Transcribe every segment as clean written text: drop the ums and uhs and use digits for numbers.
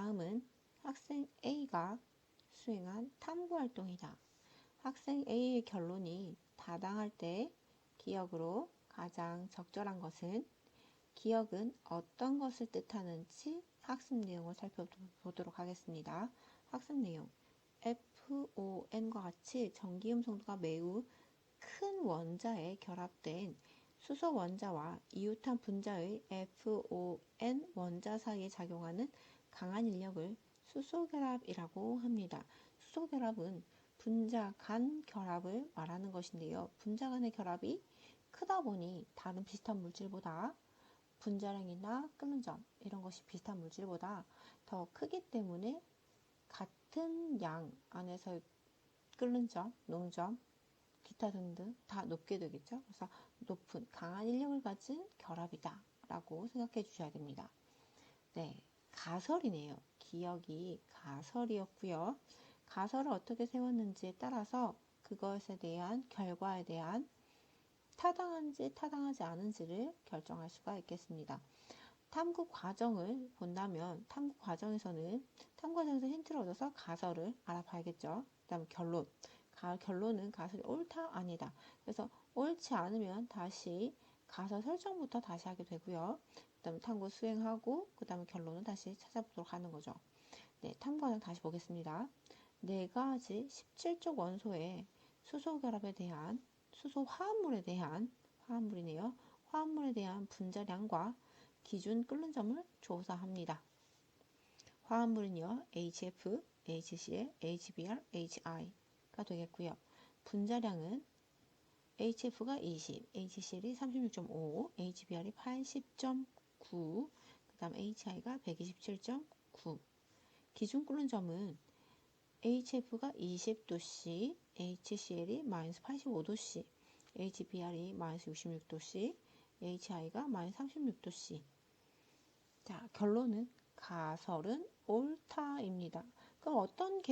다음은 학생 A가 수행한 탐구활동이다. 학생 A의 결론이 타당할 때 기억으로 가장 적절한 것은, 기억은 어떤 것을 뜻하는지 학습 내용을 살펴보도록 하겠습니다. 학습 내용. FON과 같이 전기음 성도가 매우 큰 원자에 결합된 수소 원자와 이웃한 분자의 FON 원자 사이에 작용하는 강한 인력을 수소결합이라고 합니다. 수소결합은 분자 간 결합을 말하는 것인데요. 분자 간의 결합이 크다 보니 다른 비슷한 물질보다 분자량이나 끓는 점 이런 것이 비슷한 물질보다 더 크기 때문에 같은 양 안에서 끓는 점, 농점, 기타 등등 다 높게 되겠죠. 그래서 높은 강한 인력을 가진 결합이다 라고 생각해 주셔야 됩니다. 네, 가설이네요. 기억이 가설이었고요. 가설을 어떻게 세웠는지에 따라서 그것에 대한 결과에 대한 타당한지 타당하지 않은지를 결정할 수가 있겠습니다. 탐구 과정을 본다면 탐구 과정에서는 힌트를 얻어서 가설을 알아봐야겠죠. 그 다음 결론은 가설이 옳다 아니다. 그래서 옳지 않으면 다시 가설 설정부터 다시 하게 되고요. 그 다음에 탐구 수행하고 그 다음에 결론은 다시 찾아보도록 하는 거죠. 네, 탐구 과정 다시 보겠습니다. 4가지 17쪽 원소의 수소 결합에 대한 수소 화합물에 대한 화합물에 대한 분자량과 기준 끓는 점을 조사합니다. 화합물은요, HF, HCl, HBr, HI가 되겠고요. 분자량은 HF가 20, HCl이 36.5, HBr이 80.9, 그 다음 HI가 127.9. 기준 끓는 점은 HF가 20도씨, HCl이 마이너스 85도씨, HBr이 마이너스 66도씨, HI가 마이너스 36도씨. 자, 결론은 가설은 옳다입니다. 그럼 어떤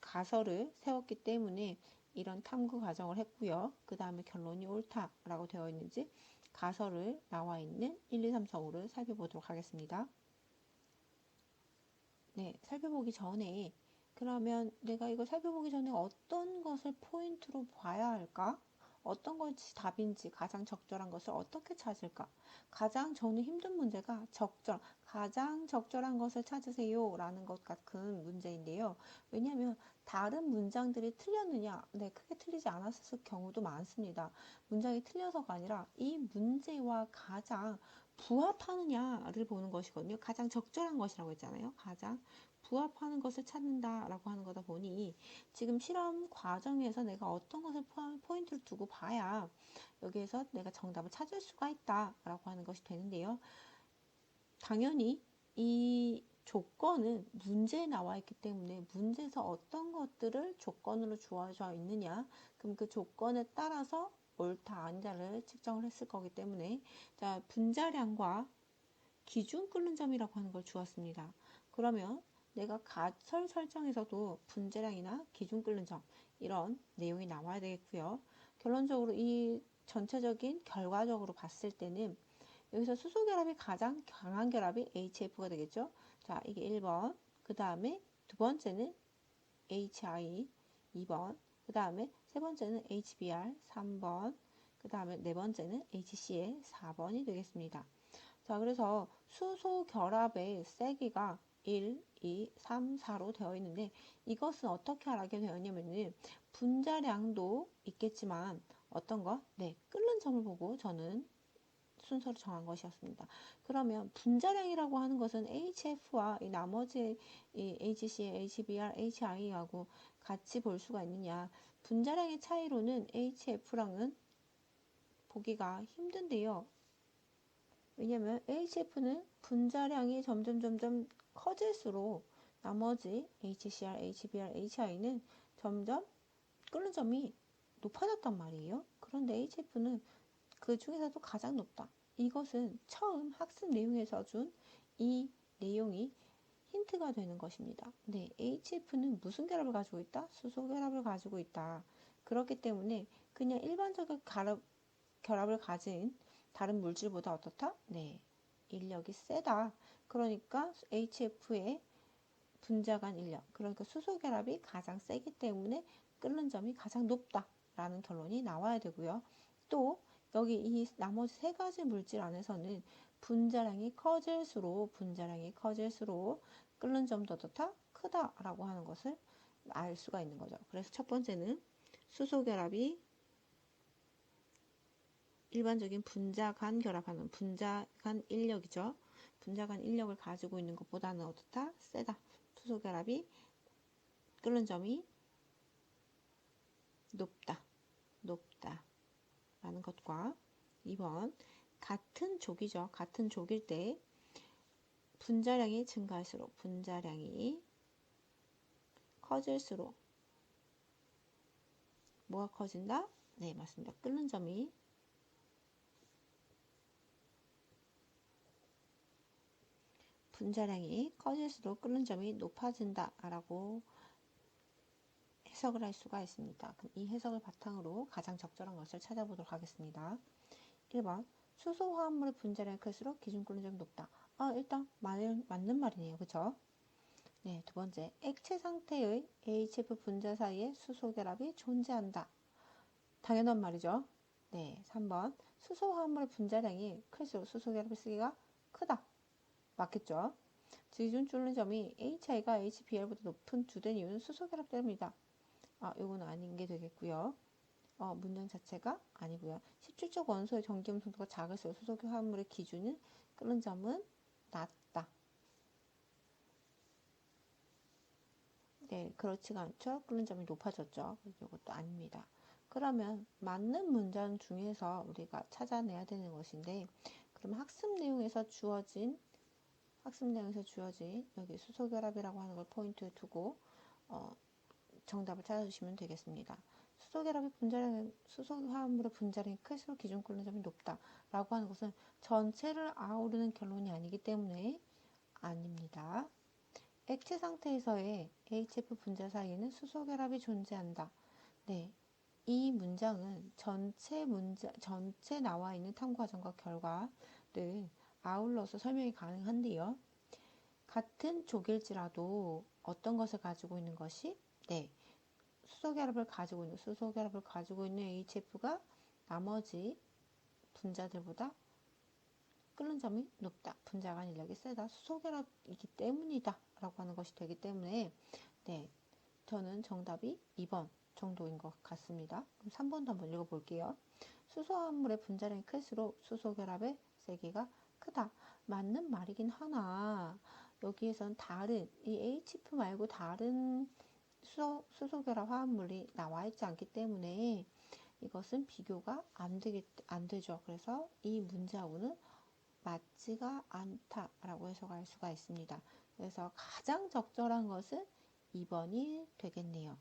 가설을 세웠기 때문에 이런 탐구 과정을 했고요. 그 다음에 결론이 옳다라고 되어 있는지 가설을 나와 있는 1, 2, 3, 4, 5를 살펴보도록 하겠습니다. 네, 살펴보기 전에 그러면 내가 이걸 살펴보기 전에 어떤 것을 포인트로 봐야 할까? 어떤 것이 답인지 가장 적절한 것을 어떻게 찾을까? 가장 저는 힘든 문제가 가장 적절한 것을 찾으세요 라는 것 같은 문제인데요. 왜냐하면 다른 문장들이 틀렸느냐? 네, 크게 틀리지 않았을 경우도 많습니다. 문장이 틀려서가 아니라 이 문제와 가장 부합하느냐를 보는 것이거든요. 가장 적절한 것이라고 했잖아요. 가장 부합하는 것을 찾는다라고 하는 거다 보니 지금 실험 과정에서 내가 어떤 것을 포인트를 두고 봐야 여기에서 내가 정답을 찾을 수가 있다라고 하는 것이 되는데요. 당연히 이 조건은 문제에 나와 있기 때문에 문제에서 어떤 것들을 조건으로 주어져 있느냐, 그럼 그 조건에 따라서 옳다 아니다를 측정을 했을 거기 때문에, 자, 분자량과 기준 끓는 점이라고 하는 걸 주었습니다. 그러면 내가 가설 설정에서도 분자량이나 기준 끓는 점 이런 내용이 나와야 되겠고요. 결론적으로 이 전체적인 결과적으로 봤을 때는 여기서 수소 결합이 가장 강한 결합이 HF가 되겠죠. 자, 이게 1번. 그 다음에 두 번째는 HI 2번. 그 다음에 세 번째는 HBr 3번. 그 다음에 네 번째는 HCl 4번이 되겠습니다. 자, 그래서 수소 결합의 세기가 1, 2, 3, 4로 되어 있는데 이것은 어떻게 알게 되었냐면은 분자량도 있겠지만 어떤 거? 네, 끓는 점을 보고 저는 순서를 정한 것이었습니다. 그러면 분자량이라고 하는 것은 HF와 이 나머지 이 HCl, HBr, HI하고 같이 볼 수가 있느냐? 분자량의 차이로는 HF랑은 보기가 힘든데요. 왜냐면 HF는 분자량이 점점 커질수록 나머지 HCl, HBr, HI는 점점 끓는 점이 높아졌단 말이에요. 그런데 HF는 그 중에서도 가장 높다. 이것은 처음 학습 내용에서 준 이 내용이 힌트가 되는 것입니다. 네, HF는 무슨 결합을 가지고 있다? 수소 결합을 가지고 있다. 그렇기 때문에 그냥 일반적인 결합을 가진 다른 물질보다 어떻다? 네, 인력이 세다. 그러니까 HF의 분자 간 인력. 그러니까 수소 결합이 가장 세기 때문에 끓는 점이 가장 높다라는 결론이 나와야 되고요. 또 여기 이 나머지 세 가지 물질 안에서는 분자량이 커질수록 끓는 점도 더 크다라고 하는 것을 알 수가 있는 거죠. 그래서 첫 번째는 수소 결합이 일반적인 분자 간 결합하는 분자 간 인력이죠. 분자 간 인력을 가지고 있는 것보다는 어떻다? 세다. 수소 결합이 끓는 점이 높다. 라는 것과 2번 같은 족이죠. 같은 족일 때 분자량이 증가할수록 분자량이 커질수록 뭐가 커진다? 네, 맞습니다. 끓는 점이 분자량이 커질수록 끓는 점이 높아진다 라고 해석을 할 수가 있습니다. 그럼 이 해석을 바탕으로 가장 적절한 것을 찾아보도록 하겠습니다. 1번 수소 화합물의 분자량이 클수록 기준 끓는 점이 높다. 일단 맞는 말이네요. 그쵸? 네, 두 번째 액체 상태의 HF 분자 사이에 수소 결합이 존재한다. 당연한 말이죠. 네, 3번 수소 화합물의 분자량이 클수록 수소 결합의 세기가 크다. 맞겠죠? 기준 끓는 점이 HI가 HBr보다 높은 주된 이유는 수소 결합 때문이다. 요거는 아닌 게 되겠고요. 문장 자체가 아니고요. 17쪽 원소의 전기음 농도가 작을수록 수소 화합물의 기준은 끓는 점은 낮다. 네, 그렇지가 않죠. 끓는 점이 높아졌죠. 이것도 아닙니다. 그러면 맞는 문장 중에서 우리가 찾아내야 되는 것인데, 그럼 학습 내용에서 주어진 여기 수소 결합이라고 하는 걸 포인트에 두고 정답을 찾아주시면 되겠습니다. 수소 화합물의 분자량이 클수록 기준 끓는 점이 높다라고 하는 것은 전체를 아우르는 결론이 아니기 때문에 아닙니다. 액체 상태에서의 HF 분자 사이에는 수소 결합이 존재한다. 네, 이 문장은 전체 나와 있는 탐구 과정과 결과를 아울러서 설명이 가능한데요. 같은 족일지라도 어떤 것을 가지고 있는 것이 수소 결합을 가지고 있는 HF가 나머지 분자들보다 끓는 점이 높다. 분자 간 인력이 세다. 수소 결합이기 때문이다. 라고 하는 것이 되기 때문에 저는 정답이 2번 정도인 것 같습니다. 그럼 3번도 한번 읽어볼게요. 수소 화합물의 분자량이 클수록 수소 결합의 세기가 크다. 맞는 말이긴 하나 여기에선 이 HF 말고 다른 수소 결합 화합물이 나와 있지 않기 때문에 이것은 비교가 안 되죠. 그래서 이 문제하고는 맞지가 않다라고 해석할 수가 있습니다. 그래서 가장 적절한 것은 2번이 되겠네요.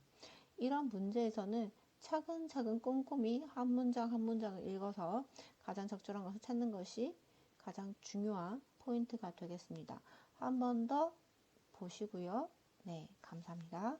이런 문제에서는 차근차근 꼼꼼히 한 문장 한 문장을 읽어서 가장 적절한 것을 찾는 것이 가장 중요한 포인트가 되겠습니다. 한 번 더 보시고요. 네, 감사합니다.